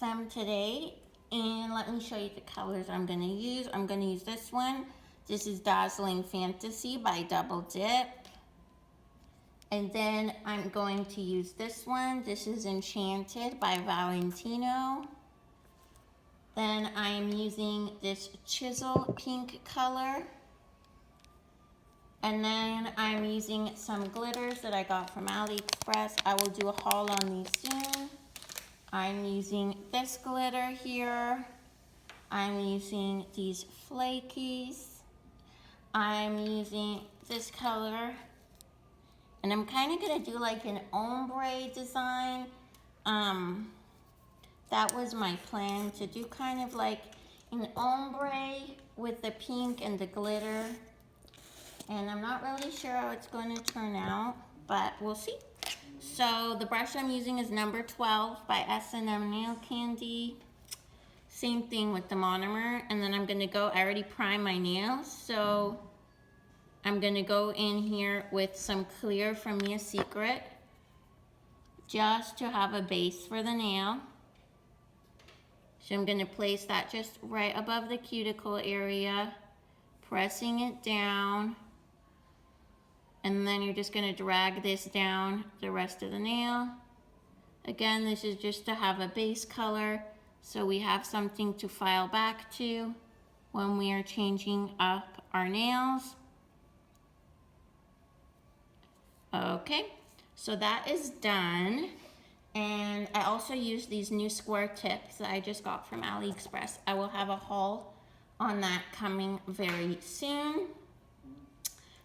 some today, and let me show you the colors I'm going to use. I'm going to use this one. This is Dazzling Fantasy by Double Dip. And then I'm going to use this one. This is Enchanted by Valentino. Then I'm using this Chisel pink color. And then I'm using some glitters that I got from AliExpress. I will do a haul on these soon. I'm using this glitter here. I'm using these flakies. I'm using this color. And I'm kind of going to do like an ombre design. That was my plan, to do kind of like an ombre with the pink and the glitter. And I'm not really sure how it's going to turn out, but we'll see. So the brush I'm using is number 12 by s&mnailcandi. Same thing with the monomer. And then I'm going to go, I already primed my nails, so I'm going to go in here with some clear from Me a Secret, just to have a base for the nail. So I'm going to place that just right above the cuticle area, pressing it down. And then you're just going to drag this down the rest of the nail. Again, this is just to have a base color, so we have something to file back to when we are changing up our nails. Okay, so that is done. And I also use these new square tips that I just got from AliExpress. I will have a haul on that coming very soon.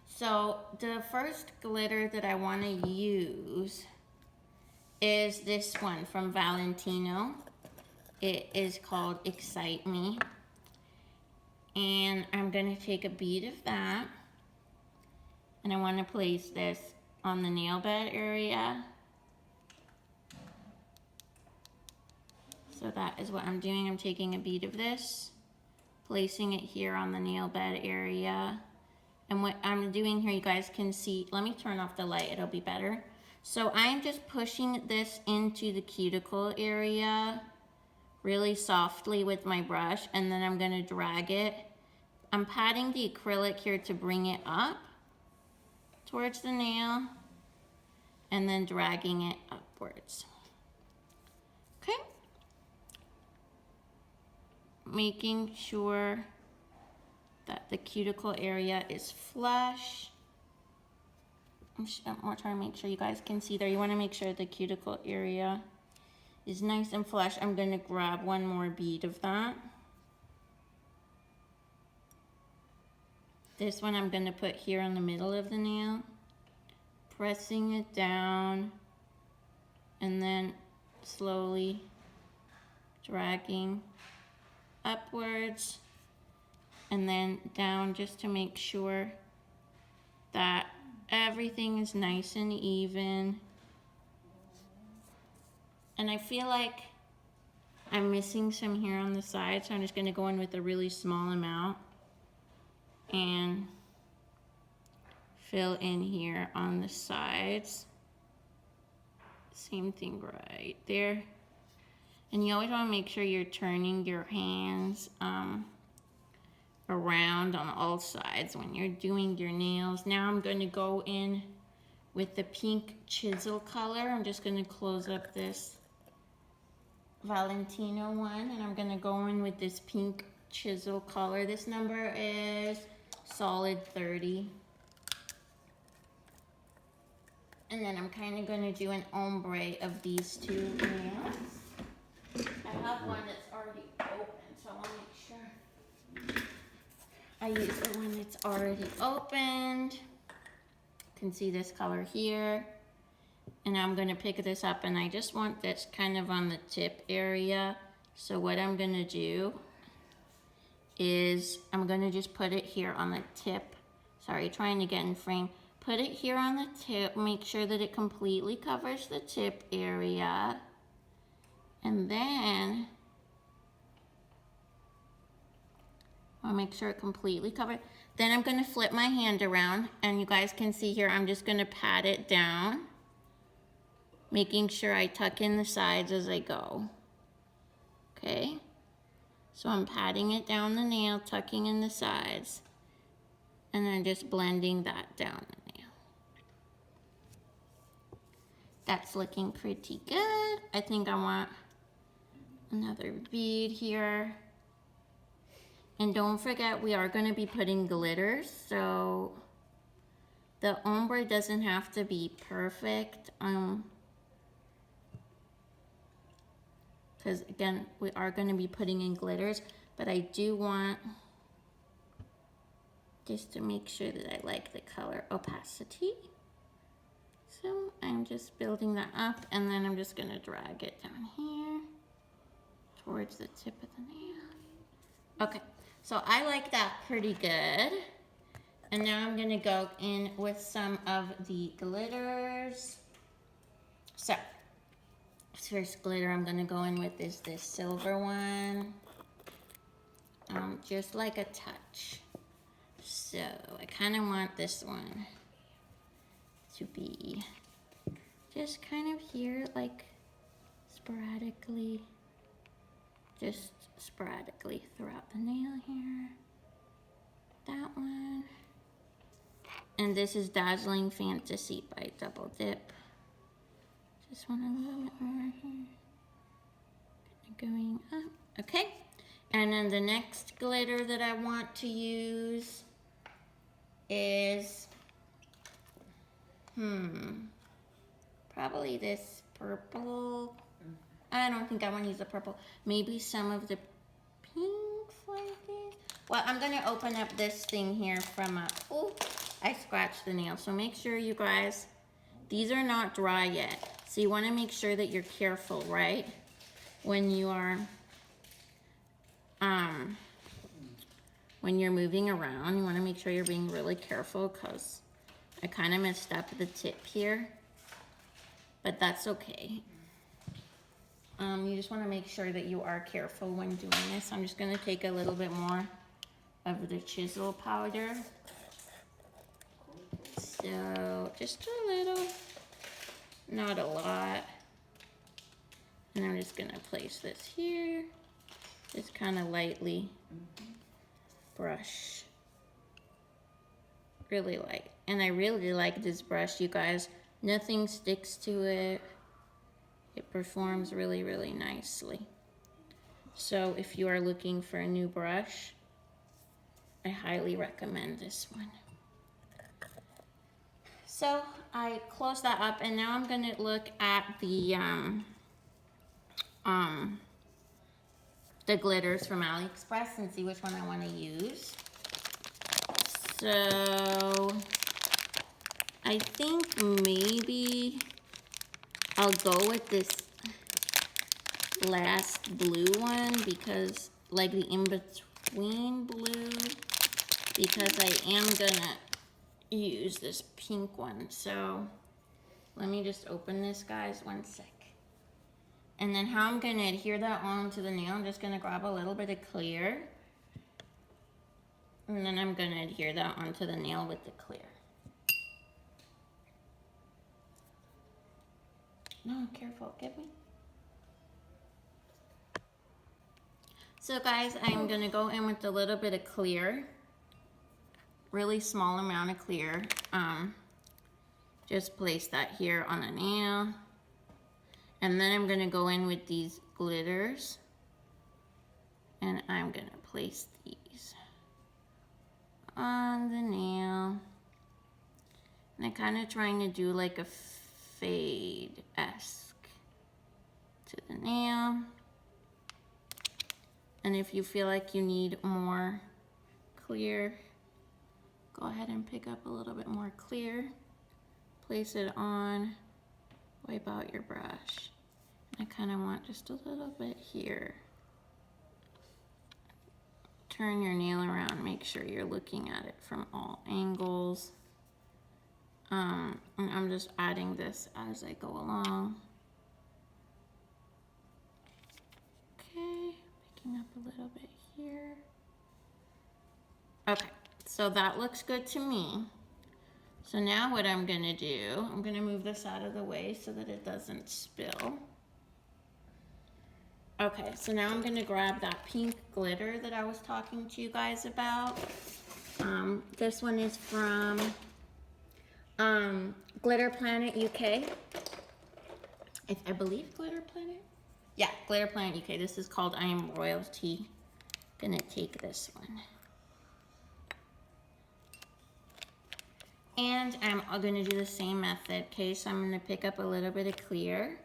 So the first glitter that I want to use is this one from Valentino. It is called Excite Me. And I'm going to take a bead of that. And I want to place this on the nail bed area. So that is what I'm doing. I'm taking a bead of this, placing it here on the nail bed area. And what I'm doing here, you guys can see, let me turn off the light, it'll be better. So I'm just pushing this into the cuticle area really softly with my brush, and then I'm gonna drag it. I'm patting the acrylic here to bring it up towards the nail, and then dragging it upwards. Okay. Making sure that the cuticle area is flush. I'm trying to make sure you guys can see there. You want to make sure the cuticle area is nice and flush. I'm going to grab one more bead of that. This one I'm going to put here in the middle of the nail, pressing it down, and then slowly dragging upwards and then down, just to make sure that everything is nice and even. And I feel like I'm missing some here on the side, so I'm just going to go in with a really small amount and fill in here on the sides. Same thing right there. And you always want to make sure you're turning your hands around on all sides when you're doing your nails. Now I'm going to go in with the pink chisel color. I'm just going to close up this Valentino one, and I'm going to go in with this pink chisel color. This number is solid 30. And then I'm kind of going to do an ombre of these two nails. I have one that's already open, so I want to make sure I use the one that's already opened. You can see this color here. And I'm going to pick this up, and I just want this kind of on the tip area. So what I'm going to do is I'm going to just put it here on the tip. Sorry, trying to get in frame. Put it here on the tip. Make sure that it completely covers the tip area. And then I'll make sure it completely covered. Then I'm going to flip my hand around, and you guys can see here, I'm just going to pat it down, making sure I tuck in the sides as I go. okay? So I'm patting it down the nail, tucking in the sides, and then just blending that down the nail. That's looking pretty good. I think I want another bead here. And don't forget, we are going to be putting glitters, so the ombre doesn't have to be perfect. Because again, we are going to be putting in glitters, but I do want just to make sure that I like the color opacity. So I'm just building that up, and then I'm just going to drag it down here towards the tip of the nail. Okay, so I like that pretty good. And now I'm going to go in with some of the glitters. So first glitter I'm going to go in with is this silver one. Just like a touch. So I kind of want this one to be just kind of here, like sporadically, just sporadically throughout the nail here. That one. And this is Dazzling Fantasy by Double Dip. Just want a little bit more here. Going up. Okay. And then the next glitter that I want to use is, probably this purple. I don't think I want to use the purple. Maybe some of the pinks like this. Well, I'm going to open up this thing here from a, oh, I scratched the nail. So make sure you guys, these are not dry yet. So you want to make sure that you're careful, right? When you are, when you're moving around, you want to make sure you're being really careful, because I kind of messed up the tip here, but that's okay. You just want to make sure that you are careful when doing this. I'm just going to take a little bit more of the chisel powder. So just a little, not a lot. And I'm just going to place this here. Just kind of lightly brush. Really light. And I really like this brush, you guys. Nothing sticks to it. It performs really, really nicely. So if you are looking for a new brush, I highly recommend this one. So I close that up, and now I'm going to look at the glitters from AliExpress and see which one I want to use. So I think maybe I'll go with this last blue one, because like the in-between blue, because I am gonna use this pink one. So let me just open this, guys, one sec. And then how I'm gonna adhere that onto the nail, I'm just gonna grab a little bit of clear, and then I'm gonna adhere that onto the nail with the clear. No, careful, get me. So guys, I'm gonna go in with a little bit of clear, really small amount of clear. Just place that here on the nail. And then I'm gonna go in with these glitters, and I'm gonna place these on the nail. And I'm kind of trying to do like a fade-esque to the nail. And if you feel like you need more clear, go ahead and pick up a little bit more clear. Place it on, wipe out your brush. I kind of want just a little bit here. Turn your nail around, make sure you're looking at it from all angles. And I'm just adding this as I go along. Okay, picking up a little bit here. Okay, so that looks good to me. So now what I'm gonna do, I'm gonna move this out of the way so that it doesn't spill. Okay, so now I'm gonna grab that pink glitter that I was talking to you guys about. This one is from Glitter Planet UK. I believe Glitter Planet? Yeah, Glitter Planet UK. This is called I Am Royalty. Gonna take this one. And I'm gonna do the same method, okay? So I'm gonna pick up a little bit of clear.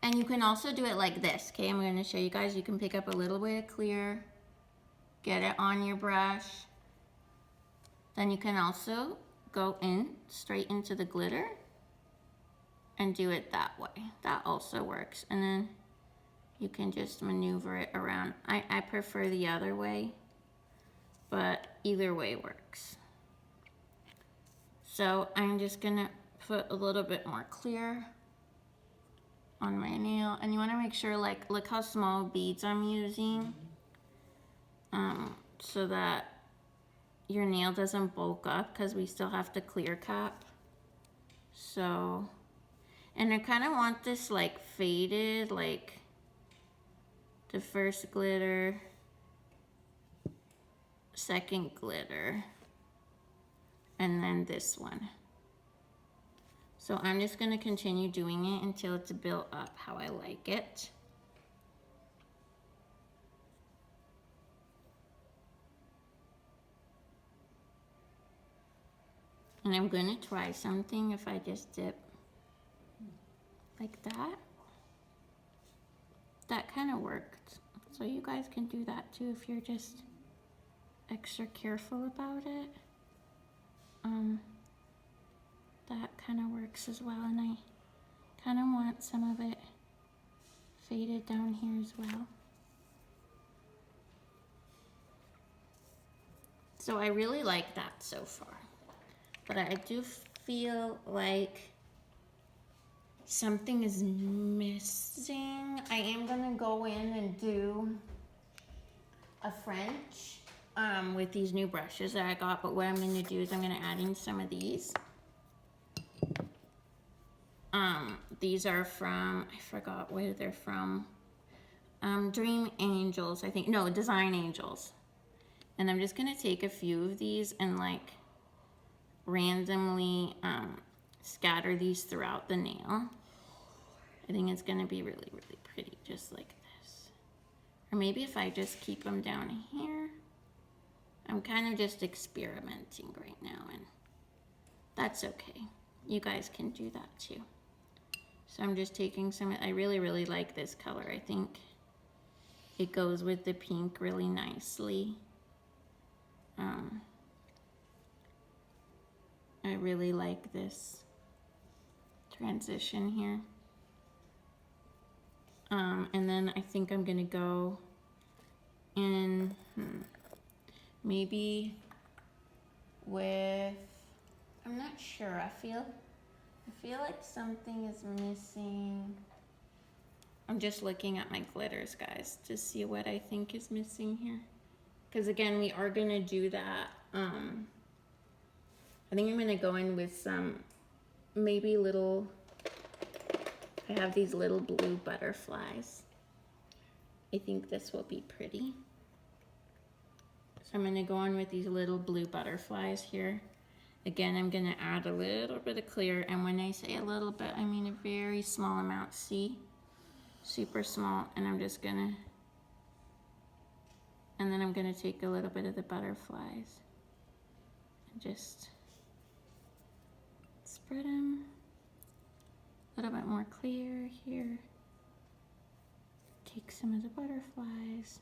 And you can also do it like this, okay? I'm gonna show you guys. You can pick up a little bit of clear, get it on your brush. Then you can also go in, straight into the glitter, and do it that way. That also works. And then you can just maneuver it around. I prefer the other way, but either way works. So I'm just gonna put a little bit more clear on my nail, and you want to make sure, like, look how small beads I'm using, so that your nail doesn't bulk up, because we still have to clear cap. So, and I kind of want this like faded, like the first glitter, second glitter, and then this one. So I'm just going to continue doing it until it's built up how I like it. And I'm going to try something if I just dip like that. That kind of worked. So you guys can do that too if you're just extra careful about it. That kind of works as well, and I kind of want some of it faded down here as well. So I really like that so far, but I do feel like something is missing. I am gonna go in and do a French with these new brushes that I got, but what I'm gonna do is I'm gonna add in some of these. These are from, I forgot where they're from. Dream Angels, I think. No, Design Angels. And I'm just gonna take a few of these and like randomly scatter these throughout the nail. I think it's gonna be really, really pretty, just like this. Or maybe if I just keep them down here. I'm kind of just experimenting right now, and that's okay. You guys can do that too. So I'm just taking some, I really, really like this color. I think it goes with the pink really nicely. I really like this transition here. And then I think I'm gonna go in, maybe with, I'm not sure, I feel like something is missing. I'm just looking at my glitters, guys, to see what I think is missing here. Because again, we are gonna do that. I think I'm gonna go in with some, maybe little, I have these little blue butterflies. I think this will be pretty. So I'm gonna go on with these little blue butterflies here. Again, I'm gonna add a little bit of clear, and when I say a little bit, I mean a very small amount, see? Super small, and I'm just gonna, and then I'm gonna take a little bit of the butterflies and just spread them. A little bit more clear here. Take some of the butterflies.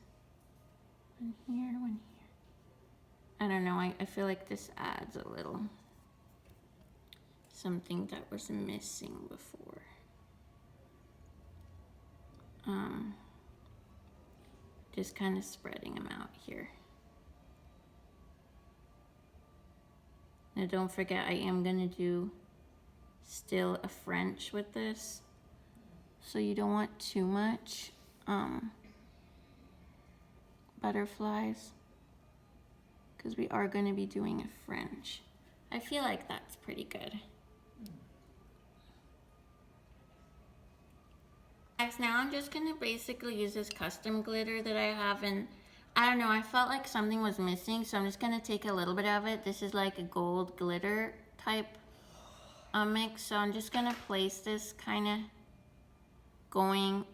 One here, one here. I don't know, I feel like this adds a little something that was missing before. Just kind of spreading them out here. Now don't forget, I am gonna do still a French with this, so you don't want too much butterflies, because we are going to be doing a French. I feel like that's pretty good. Now I'm just gonna basically use this custom glitter that I have, and I don't know, I felt like something was missing, so I'm just gonna take a little bit of it. This is like a gold glitter type mix, so I'm just gonna place this kind of going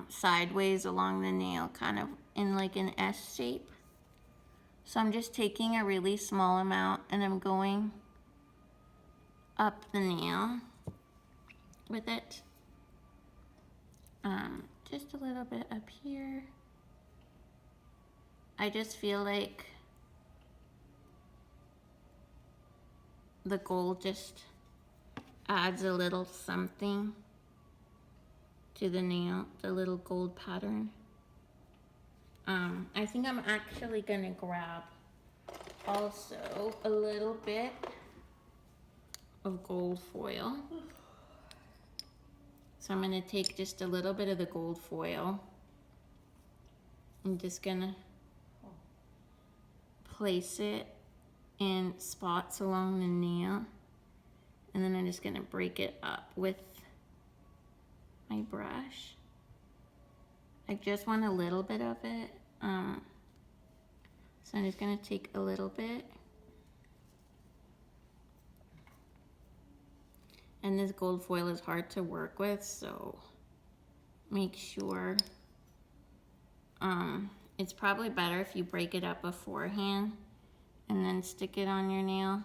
sideways along the nail, kind of in like an S shape. So I'm just taking a really small amount and I'm going up the nail with it. Just a little bit up here. I just feel like the gold just adds a little something to the nail, the little gold pattern. I think I'm actually gonna grab also a little bit of gold foil. So I'm gonna take just a little bit of the gold foil. I'm just gonna place it in spots along the nail, and then I'm just gonna break it up with my brush. I just want a little bit of it. So I'm just gonna take a little bit. And this gold foil is hard to work with, so make sure, it's probably better if you break it up beforehand and then stick it on your nail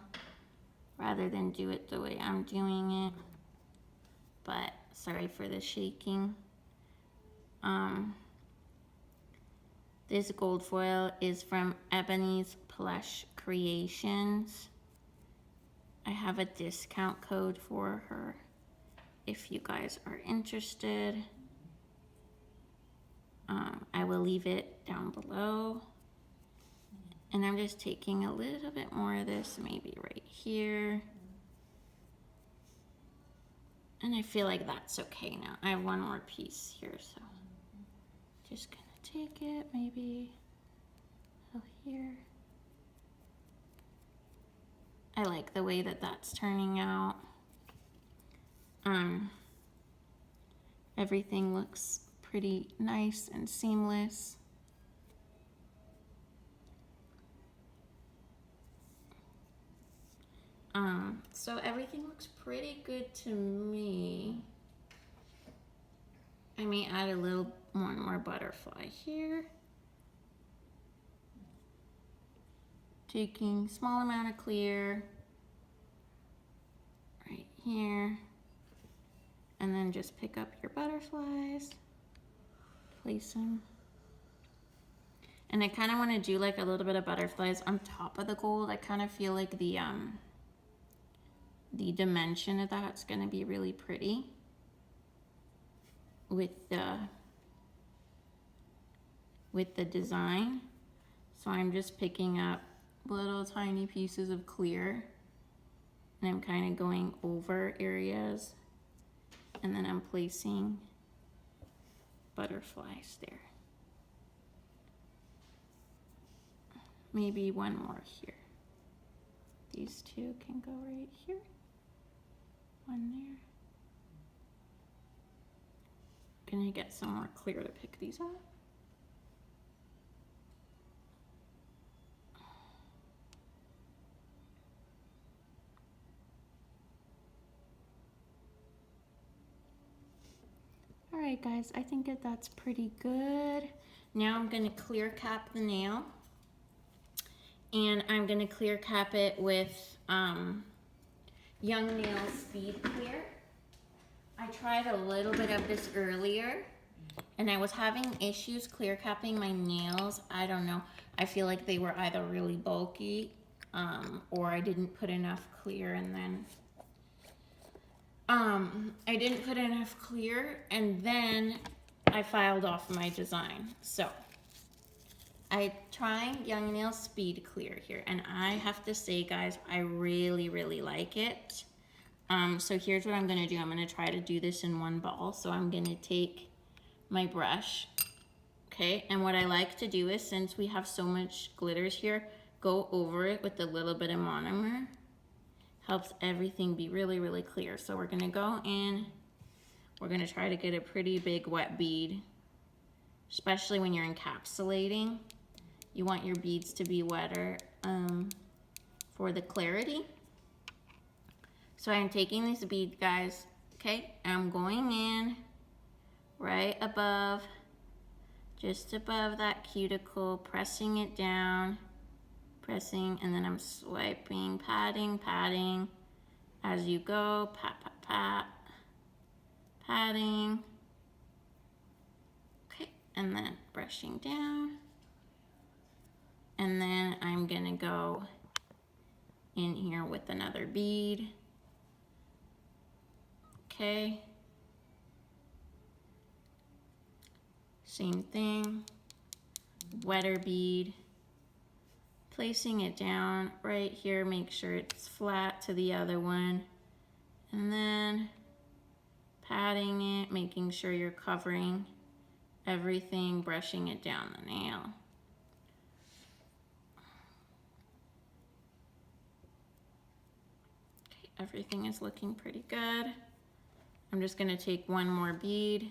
rather than do it the way I'm doing it. But sorry for the shaking. This gold foil is from Ebonee's Plush Creations. I have a discount code for her if you guys are interested. I will leave it down below. And I'm just taking a little bit more of this, maybe right here. And I feel like that's okay now. I have one more piece here, so just gonna take it, maybe here. I like the way that that's turning out. Everything looks pretty nice and seamless. So everything looks pretty good to me. I may add a little one more butterfly here. Taking small amount of clear right here, and then just pick up your butterflies, place them. And I kind of want to do like a little bit of butterflies on top of the gold. I kind of feel like the dimension of that's going to be really pretty with the design. So I'm just picking up little tiny pieces of clear, and I'm kind of going over areas, and then I'm placing butterflies there. Maybe one more here. These two can go right here. One there. Gonna get some more clear to pick these up. All right, guys, I think that's pretty good. Now I'm gonna clear cap the nail, and I'm gonna clear cap it with Young Nail Speed Clear. I tried a little bit of this earlier, and I was having issues clear capping my nails. I don't know. I feel like they were either really bulky, or I didn't put enough clear, and then I didn't put enough clear, and then I filed off my design. So I tried Young Nail Speed Clear here, and I have to say, guys, I really, really like it. So here's what I'm gonna do. I'm gonna try to do this in one ball. So I'm gonna take my brush, okay? And what I like to do is, since we have so much glitters here, go over it with a little bit of monomer. Helps everything be really, really clear. So we're gonna go in we're gonna try to get a pretty big wet bead, especially when you're encapsulating. You want your beads to be wetter for the clarity. So I'm taking this bead, guys, okay, and I'm going in right above, just above that cuticle, pressing it down, pressing, and then I'm swiping, patting as you go, pat, patting, okay, and then brushing down, and then I'm gonna go in here with another bead, okay, same thing, wetter bead, placing it down right here, make sure it's flat to the other one, and then patting it, making sure you're covering everything, brushing it down the nail. Okay, everything is looking pretty good. I'm just gonna take one more bead.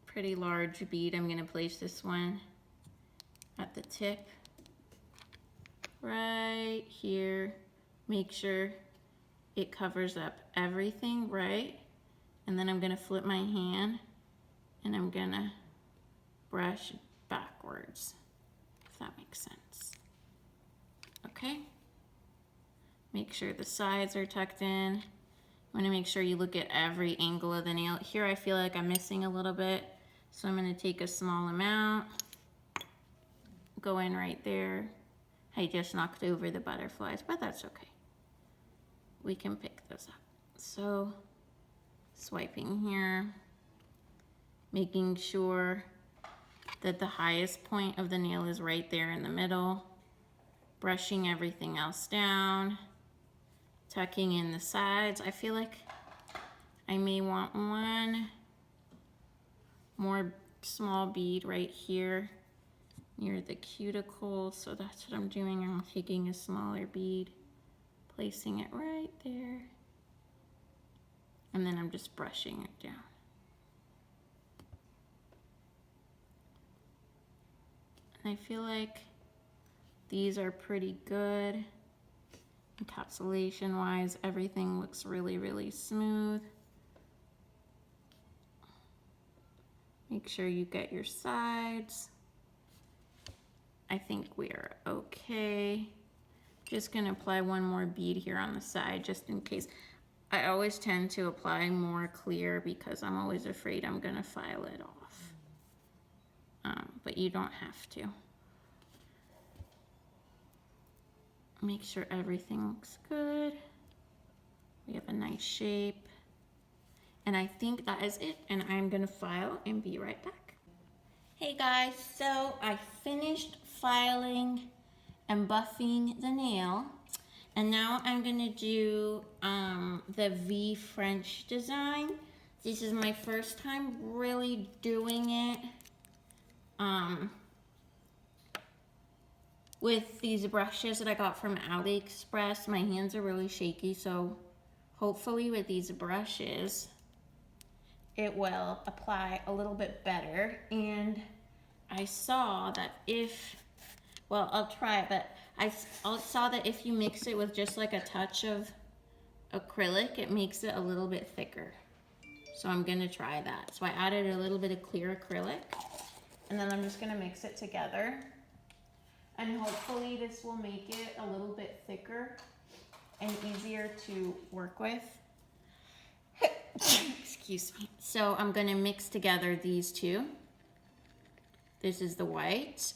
Pretty large bead. I'm gonna place this one at the tip right here. Make sure it covers up everything, right? And then I'm gonna flip my hand and I'm gonna brush backwards, if that makes sense. Okay? Make sure the sides are tucked in. You wanna make sure you look at every angle of the nail. Here I feel like I'm missing a little bit, so I'm gonna take a small amount, go in right there. I just knocked over the butterflies, but that's okay. We can pick those up. So, swiping here, making sure that the highest point of the nail is right there in the middle, brushing everything else down, tucking in the sides. I feel like I may want one more small bead right here near the cuticle, so that's what I'm doing. I'm taking a smaller bead, placing it right there, and then I'm just brushing it down. And I feel like these are pretty good. Encapsulation wise, everything looks really, really smooth. Make sure you get your sides. I think we are okay. Just gonna apply one more bead here on the side just in case. I always tend to apply more clear because I'm always afraid I'm gonna file it off. But you don't have to. Make sure everything looks good. We have a nice shape. And I think that is it, and I'm gonna file and be right back. Hey guys, so I finished filing and buffing the nail, and now I'm gonna do the V French design. This is my first time really doing it with these brushes that I got from AliExpress. My hands are really shaky, so hopefully with these brushes it will apply a little bit better. And I saw that if, well, I'll try it, but I saw that if you mix it with just like a touch of acrylic, it makes it a little bit thicker. So I'm gonna try that. So I added a little bit of clear acrylic, and then I'm just gonna mix it together. And hopefully this will make it a little bit thicker and easier to work with. Excuse me. So I'm gonna mix together these two. This is the white.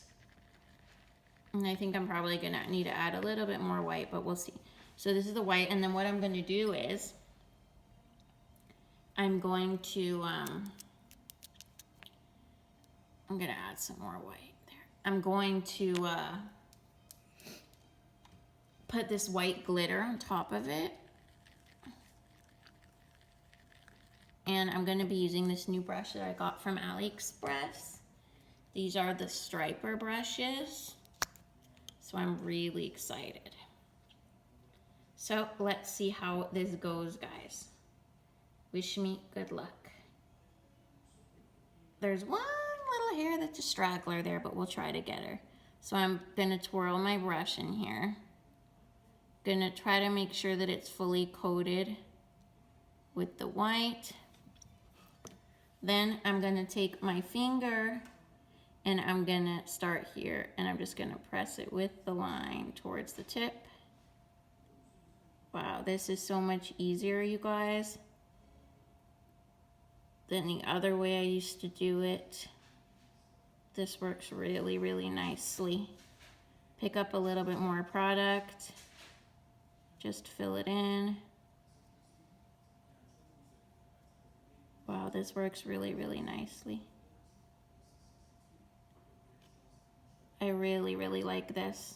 And I think I'm probably gonna need to add a little bit more white, but we'll see. So this is the white, and then what I'm gonna do is I'm going to, I'm gonna add some more white there. I'm going to put this white glitter on top of it. And I'm gonna be using this new brush that I got from AliExpress. These are the striper brushes. So I'm really excited. So let's see how this goes, guys. Wish me good luck. There's one little hair that's a straggler there, but we'll try to get her. So I'm gonna twirl my brush in here. Gonna try to make sure that it's fully coated with the white. Then I'm gonna take my finger and I'm gonna start here and I'm just gonna press it with the line towards the tip. Wow, this is so much easier, you guys, than the other way I used to do it. This works really, really nicely. Pick up a little bit more product. Just fill it in. Wow, this works really, really nicely. I really, really like this.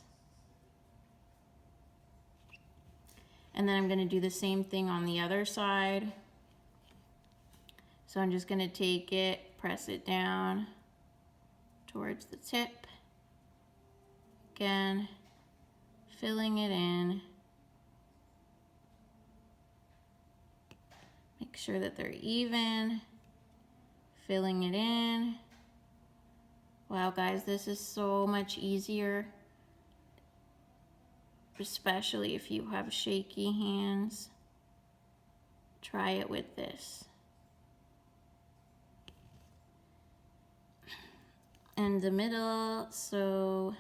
And then I'm gonna do the same thing on the other side. So I'm just gonna take it, press it down towards the tip. Again, filling it in. Make sure that they're even, filling it in. Wow, guys, this is so much easier, especially if you have shaky hands. Try it with this. And the middle, so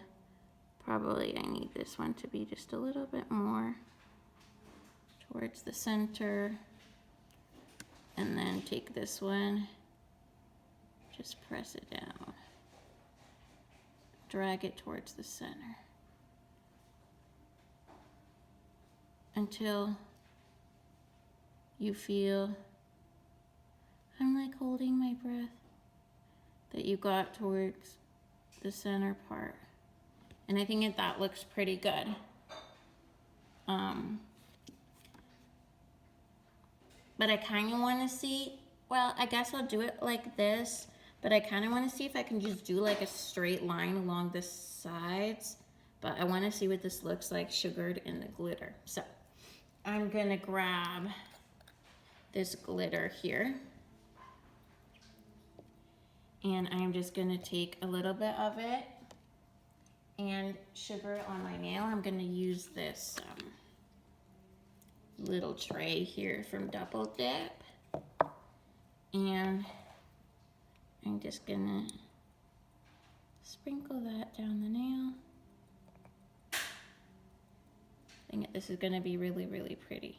probably I need this one to be just a little bit more towards the center. And then take this one, just press it down. Drag it towards the center. Until you feel, I'm like holding my breath, that you got towards the center part. And I think that looks pretty good. But I kind of want to see, well, I guess I'll do it like this, but I kind of want to see if I can just do like a straight line along the sides. But I want to see what this looks like sugared in the glitter. So I'm going to grab this glitter here. And I'm just going to take a little bit of it and sugar it on my nail. I'm going to use this little tray here from Double Dip, and I'm just gonna sprinkle that down the nail. I think this is gonna be really, really pretty.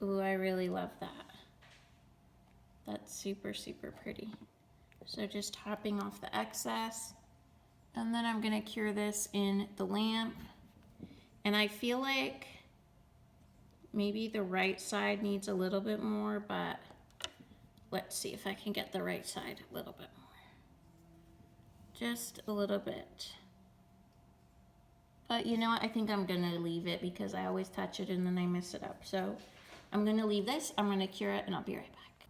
Ooh, I really love that. That's super, super pretty. So just topping off the excess, and then I'm gonna cure this in the lamp. And I feel like maybe the right side needs a little bit more, but let's see if I can get the right side a little bit more. Just a little bit. But you know what? I think I'm gonna leave it because I always touch it and then I mess it up. So I'm gonna leave this, I'm gonna cure it, and I'll be right back.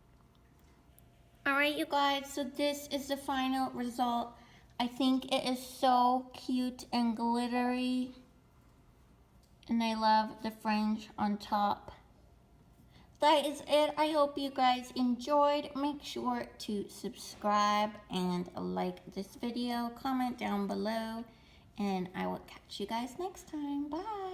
All right, you guys, so this is the final result. I think it is so cute and glittery. And I love the fringe on top. That is it. I hope you guys enjoyed. Make sure to subscribe and like this video. Comment down below. And I will catch you guys next time. Bye.